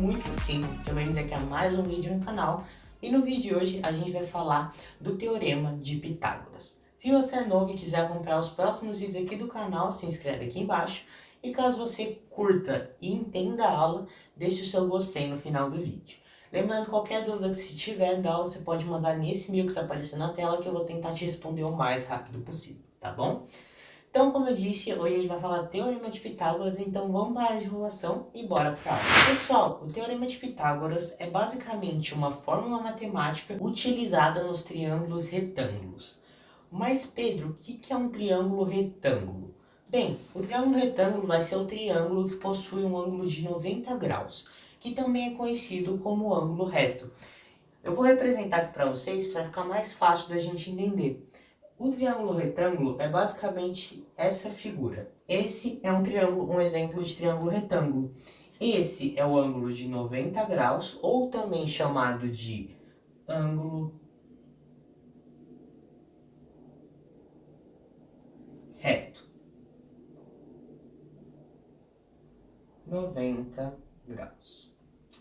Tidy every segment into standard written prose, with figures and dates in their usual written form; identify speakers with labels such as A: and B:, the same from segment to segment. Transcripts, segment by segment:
A: muito simples, já bem-vindos aqui a mais um vídeo no canal. E no vídeo de hoje a gente vai falar do Teorema de Pitágoras. Se você é novo e quiser acompanhar os próximos vídeos aqui do canal, se inscreve aqui embaixo. E caso você curta e entenda a aula, deixe o seu gostei no final do vídeo. Lembrando, qualquer dúvida que se tiver da aula, você pode mandar nesse e-mail que está aparecendo na tela, que eu vou tentar te responder o mais rápido possível, tá bom? Então, como eu disse, hoje a gente vai falar do Teorema de Pitágoras, então vamos parar de enrolação e bora pra aula. Pessoal, o Teorema de Pitágoras é basicamente uma fórmula matemática utilizada nos triângulos retângulos. Mas Pedro, o que é um triângulo retângulo? Bem, o triângulo retângulo vai ser o triângulo que possui um ângulo de 90 graus, que também é conhecido como ângulo reto. Eu vou representar aqui para vocês para ficar mais fácil da gente entender. O triângulo retângulo é basicamente essa figura. Esse é um triângulo, um exemplo de triângulo retângulo. Esse é o ângulo de 90 graus, ou também chamado de ângulo reto. 90 graus.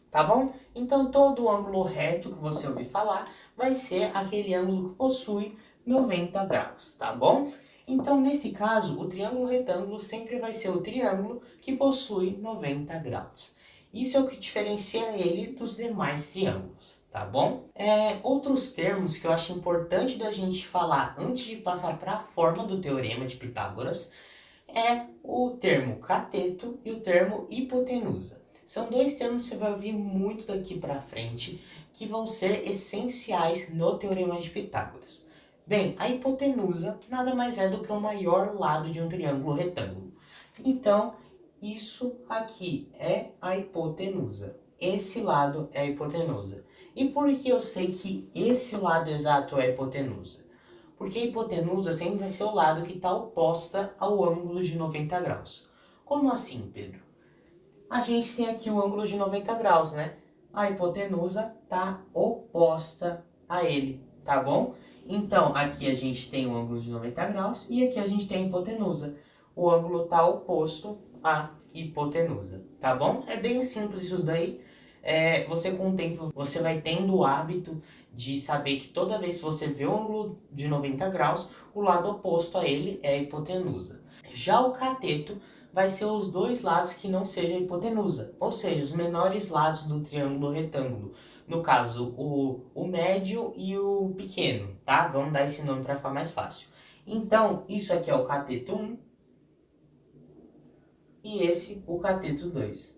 A: Tá bom? Então todo ângulo reto que você ouvir falar vai ser aquele ângulo que possui 90 graus, tá bom? Então, nesse caso, o triângulo retângulo sempre vai ser o triângulo que possui 90 graus. Isso é o que diferencia ele dos demais triângulos, tá bom? Outros termos que eu acho importante da gente falar antes de passar para a forma do Teorema de Pitágoras é o termo cateto e o termo hipotenusa. São dois termos que você vai ouvir muito daqui para frente, que vão ser essenciais no Teorema de Pitágoras. Bem, a hipotenusa nada mais é do que o maior lado de um triângulo retângulo. Então, isso aqui é a hipotenusa. Esse lado é a hipotenusa. E por que eu sei que esse lado exato é a hipotenusa? Porque a hipotenusa sempre vai ser o lado que está oposta ao ângulo de 90 graus. Como assim, Pedro? A gente tem aqui o ângulo de 90 graus, né? A hipotenusa está oposta a ele, tá bom? Então, aqui a gente tem o ângulo de 90 graus e aqui a gente tem a hipotenusa. O ângulo está oposto à hipotenusa, tá bom? É bem simples isso daí. Você com o tempo, você vai tendo o hábito de saber que toda vez que você vê o ângulo de 90 graus, o lado oposto a ele é a hipotenusa. Já o cateto vai ser os dois lados que não sejam a hipotenusa, ou seja, os menores lados do triângulo retângulo. No caso, o médio e o pequeno, tá? Vamos dar esse nome para ficar mais fácil. Então, isso aqui é o cateto 1 e esse o cateto 2.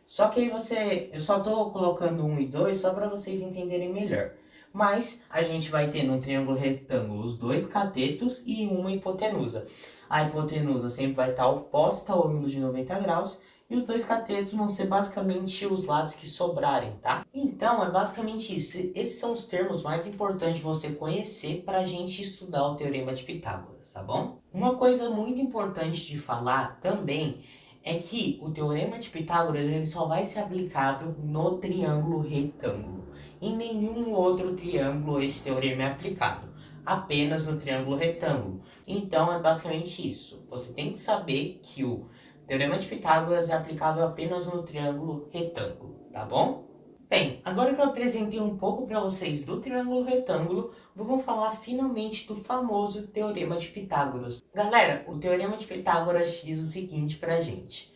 A: Só que aí eu só estou colocando 1 e 2 só para vocês entenderem melhor. Mas a gente vai ter no triângulo retângulo os dois catetos e uma hipotenusa. A hipotenusa sempre vai estar oposta ao ângulo de 90 graus e os dois catetos vão ser basicamente os lados que sobrarem, tá? Então é basicamente isso. Esses são os termos mais importantes de você conhecer para a gente estudar o Teorema de Pitágoras, tá bom? Uma coisa muito importante de falar também é que o Teorema de Pitágoras ele só vai ser aplicável no triângulo retângulo. Em nenhum outro triângulo esse teorema é aplicado, apenas no triângulo retângulo. Então é basicamente isso. Você tem que saber que o Teorema de Pitágoras é aplicável apenas no triângulo retângulo, tá bom? Bem, agora que eu apresentei um pouco para vocês do triângulo retângulo, vamos falar finalmente do famoso Teorema de Pitágoras. Galera, o Teorema de Pitágoras diz o seguinte pra gente: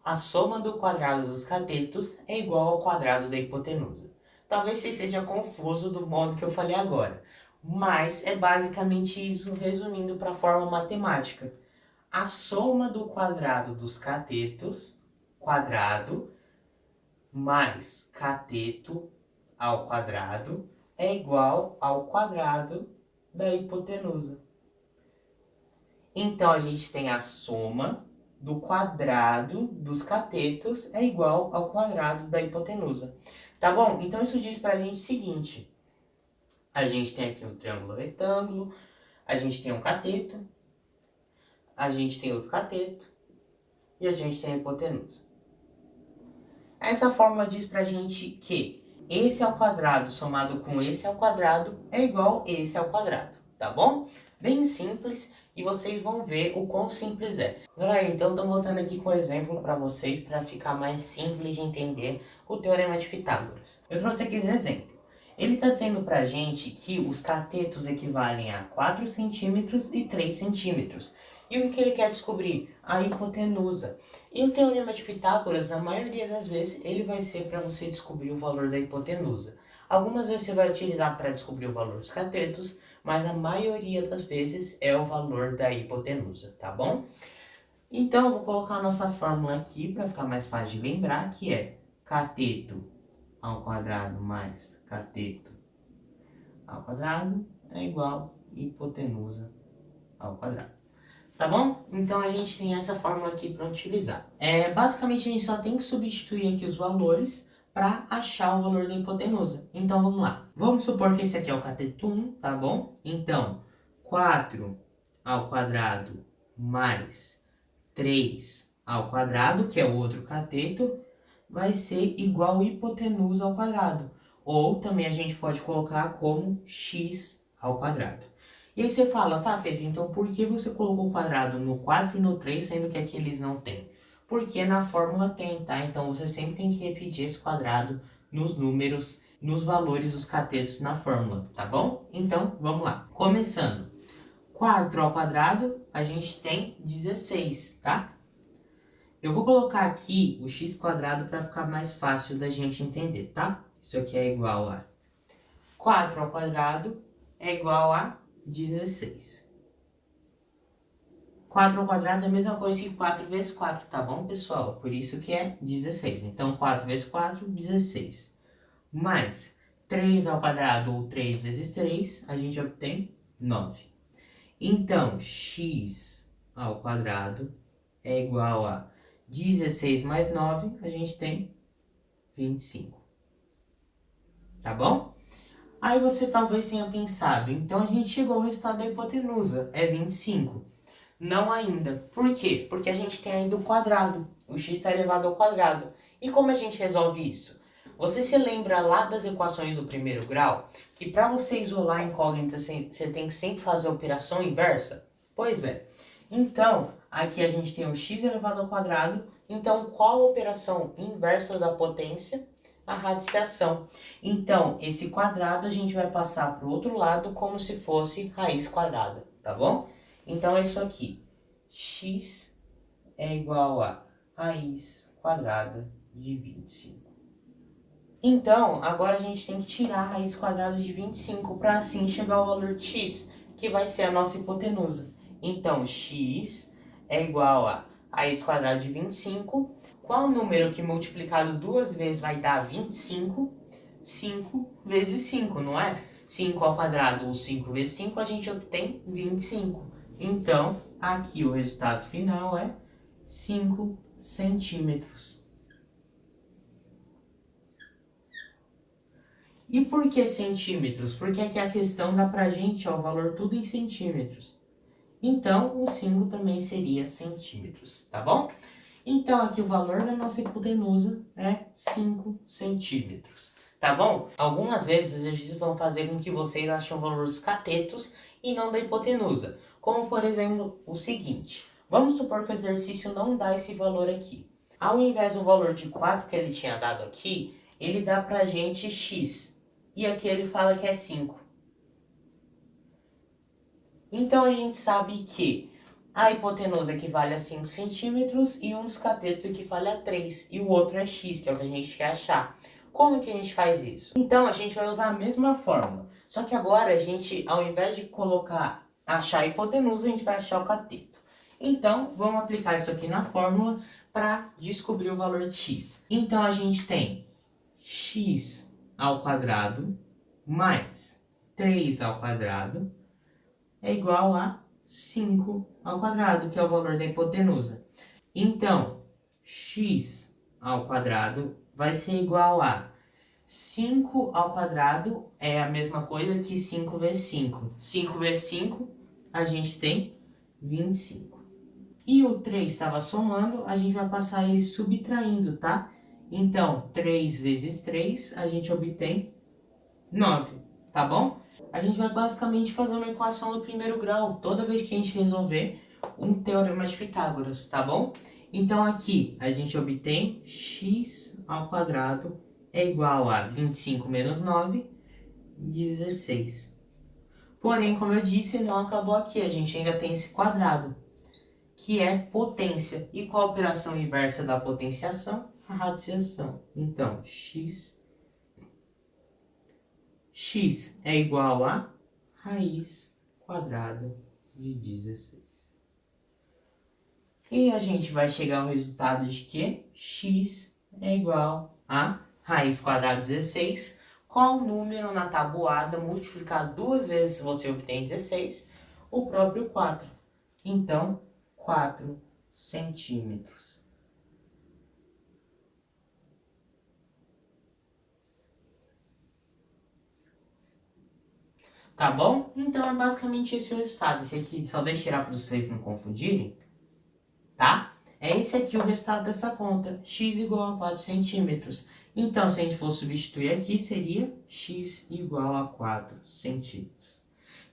A: a soma do quadrado dos catetos é igual ao quadrado da hipotenusa. Talvez você esteja confuso do modo que eu falei agora, mas é basicamente isso, resumindo para a forma matemática. A soma do quadrado dos catetos, quadrado, mais cateto ao quadrado, é igual ao quadrado da hipotenusa. Então, a gente tem a soma do quadrado dos catetos é igual ao quadrado da hipotenusa. Tá bom? Então, isso diz pra gente o seguinte. A gente tem aqui um triângulo retângulo, a gente tem um cateto, a gente tem outro cateto e a gente tem a hipotenusa. Essa fórmula diz pra gente que esse ao quadrado somado com esse ao quadrado é igual a esse ao quadrado. tá bom? Bem simples e vocês vão ver o quão simples é. Galera, então estou voltando aqui com um exemplo para vocês, para ficar mais simples de entender o Teorema de Pitágoras. Eu trouxe aqui esse exemplo. Ele está dizendo para a gente que os catetos equivalem a 4 centímetros e 3 centímetros. E o que ele quer descobrir? A hipotenusa. E o Teorema de Pitágoras, a maioria das vezes, ele vai ser para você descobrir o valor da hipotenusa. Algumas vezes você vai utilizar para descobrir o valor dos catetos, mas a maioria das vezes é o valor da hipotenusa, tá bom? Então, eu vou colocar a nossa fórmula aqui para ficar mais fácil de lembrar, que é cateto ao quadrado mais cateto ao quadrado é igual a hipotenusa ao quadrado. Tá bom? Então a gente tem essa fórmula aqui para utilizar. Basicamente a gente só tem que substituir aqui os valores para achar o valor da hipotenusa. Então vamos lá. Vamos supor que esse aqui é o cateto 1, tá bom? Então 4 ao quadrado mais 3 ao quadrado, que é o outro cateto, vai ser igual a hipotenusa ao quadrado. Ou também a gente pode colocar como x ao quadrado. E aí você fala, tá, Pedro, então por que você colocou o quadrado no 4 e no 3, sendo que aqui eles não tem? Porque na fórmula tem, tá? Então você sempre tem que repetir esse quadrado nos números, nos valores dos catetos na fórmula, tá bom? Então, vamos lá. Começando. 4 ao quadrado, a gente tem 16, tá? Eu vou colocar aqui o x quadrado para ficar mais fácil da gente entender, tá? Isso aqui é igual a 4 ao quadrado é igual a 16. 4 ao quadrado é a mesma coisa que 4 vezes 4, tá bom, pessoal? Por isso que é 16. Então, 4 vezes 4, 16. Mais 3 ao quadrado, ou 3 vezes 3, a gente obtém 9. Então, x ao quadrado é igual a 16 mais 9, a gente tem 25. Tá bom? Aí você talvez tenha pensado, então a gente chegou ao resultado da hipotenusa, é 25. Não ainda. Por quê? Porque a gente tem ainda o quadrado. O x está elevado ao quadrado. E como a gente resolve isso? Você se lembra lá das equações do primeiro grau? Que para você isolar a incógnita, você tem que sempre fazer a operação inversa? Pois é. Então, aqui a gente tem o x elevado ao quadrado. Então, qual a operação inversa da potência? A radiciação. Então, esse quadrado a gente vai passar para o outro lado como se fosse raiz quadrada, tá bom? Então, é isso aqui. X é igual a raiz quadrada de 25. Então, agora a gente tem que tirar a raiz quadrada de 25 para assim chegar ao valor de x, que vai ser a nossa hipotenusa. Então, x é igual a raiz quadrada de 25. Qual número que multiplicado duas vezes vai dar 25? 5 vezes 5, não é? 5 ao quadrado ou 5 vezes 5, a gente obtém 25. Então, aqui o resultado final é 5 centímetros. E por que centímetros? Porque aqui a questão dá pra gente o valor tudo em centímetros. Então, o 5 também seria centímetros, tá bom? Então, aqui o valor da nossa hipotenusa é 5 centímetros, tá bom? Algumas vezes os exercícios vão fazer com que vocês achem o valor dos catetos e não da hipotenusa. Como, por exemplo, o seguinte. Vamos supor que o exercício não dá esse valor aqui. Ao invés do valor de 4 que ele tinha dado aqui, ele dá pra gente x. E aqui ele fala que é 5. Então, a gente sabe que a hipotenusa equivale a 5 centímetros e um dos catetos equivale a 3. E o outro é x, que é o que a gente quer achar. Como que a gente faz isso? Então, a gente vai usar a mesma fórmula. Só que agora a gente, ao invés de achar a hipotenusa, a gente vai achar o cateto. Então, vamos aplicar isso aqui na fórmula para descobrir o valor de x. Então, a gente tem x ao quadrado mais 3 ao quadrado é igual a 5 ao quadrado, que é o valor da hipotenusa. Então, x ao quadrado vai ser igual a 5 ao quadrado é a mesma coisa que 5 vezes 5. 5 vezes 5, a gente tem 25. E o 3 estava somando, a gente vai passar ele subtraindo, tá? Então, 3 vezes 3, a gente obtém 9, tá bom? a gente vai basicamente fazer uma equação do primeiro grau toda vez que a gente resolver um teorema de Pitágoras, tá bom? Então aqui a gente obtém x ao quadrado é igual a 25 menos 9, 16. Porém, como eu disse, não acabou aqui, a gente ainda tem esse quadrado, que é potência. E qual a operação inversa da potenciação? A radiciação. Então, x é igual a raiz quadrada de 16. E a gente vai chegar ao resultado de que x é igual a raiz quadrada de 16. Qual número na tabuada multiplicar duas vezes você obtém 16? O próprio 4. Então, 4 centímetros. Tá bom? Então é basicamente esse o resultado. Esse aqui só deixa tirar para vocês não confundirem, tá? É esse aqui o resultado dessa conta, x igual a 4 centímetros. Então, se a gente for substituir aqui, seria x igual a 4 centímetros,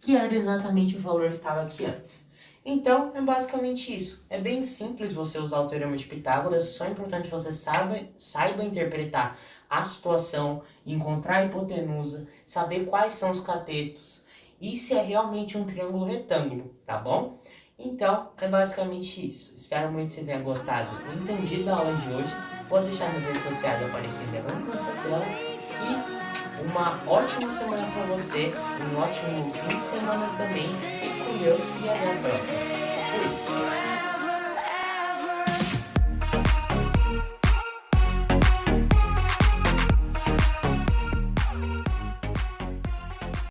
A: que era exatamente o valor que estava aqui antes. Então, é basicamente isso. É bem simples você usar o teorema de Pitágoras, só é importante você saiba interpretar a situação, encontrar a hipotenusa, saber quais são os catetos e se é realmente um triângulo retângulo, tá bom? Então, é basicamente isso. Espero muito que você tenha gostado e entendido da aula de hoje. Vou deixar minhas redes sociais aparecendo agora no canto da tela. E uma ótima semana para você, um ótimo fim de semana também. Fique com Deus e até a próxima. Fui!